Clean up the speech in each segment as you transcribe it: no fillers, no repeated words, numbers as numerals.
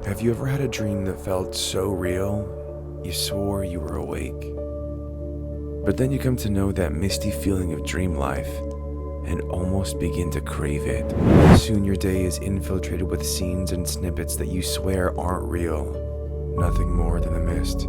Have you ever had a dream that felt so real, you swore you were awake? But then you come to know that misty feeling of dream life and almost begin to crave it. Soon your day is infiltrated with scenes and snippets that you swear aren't real, nothing more than a mist.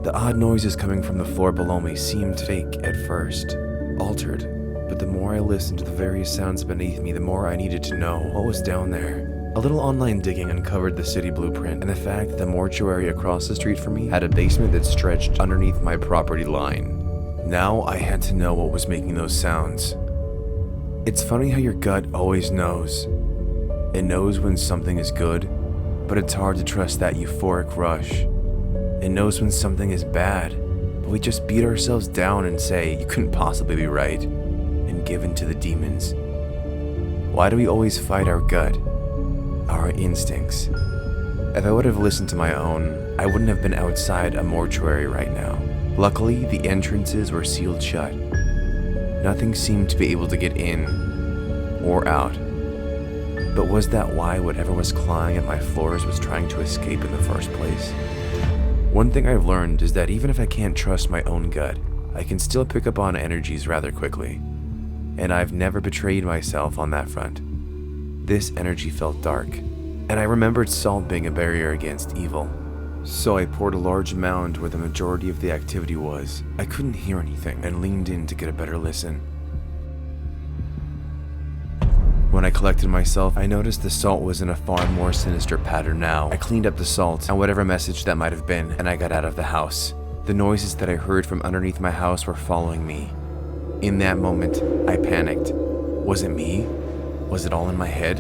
The odd noises coming from the floor below me seemed fake at first, altered, but the more I listened to the various sounds beneath me, the more I needed to know what was down there. A little online digging uncovered the city blueprint and the fact that the mortuary across the street from me had a basement that stretched underneath my property line. Now I had to know what was making those sounds. It's funny how your gut always knows. It knows when something is good, but it's hard to trust that euphoric rush. It knows when something is bad, but we just beat ourselves down and say, you couldn't possibly be right, and give in to the demons. Why do we always fight our gut? Our instincts. If I would have listened to my own, I wouldn't have been outside a mortuary right now. Luckily, the entrances were sealed shut. Nothing seemed to be able to get in or out. But was that why whatever was clawing at my floors was trying to escape in the first place? One thing I've learned is that even if I can't trust my own gut, I can still pick up on energies rather quickly. And I've never betrayed myself on that front. This energy felt dark, and I remembered salt being a barrier against evil. So I poured a large mound where the majority of the activity was. I couldn't hear anything and leaned in to get a better listen. When I collected myself, I noticed the salt was in a far more sinister pattern now. I cleaned up the salt and whatever message that might have been, and I got out of the house. The noises that I heard from underneath my house were following me. In that moment, I panicked. Was it me? Was it all in my head?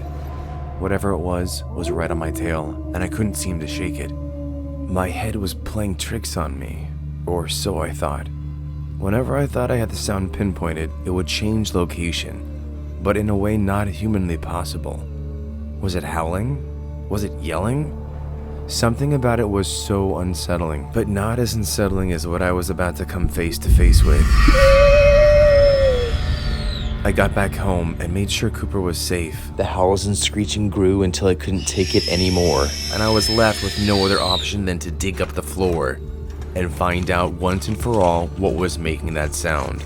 Whatever it was right on my tail, and I couldn't seem to shake it. My head was playing tricks on me, or so I thought. Whenever I thought I had the sound pinpointed, it would change location, but in a way not humanly possible. Was it howling? Was it yelling? Something about it was so unsettling, but not as unsettling as what I was about to come face to face with. I got back home and made sure Cooper was safe. The howls and screeching grew until I couldn't take it anymore, and I was left with no other option than to dig up the floor and find out once and for all what was making that sound.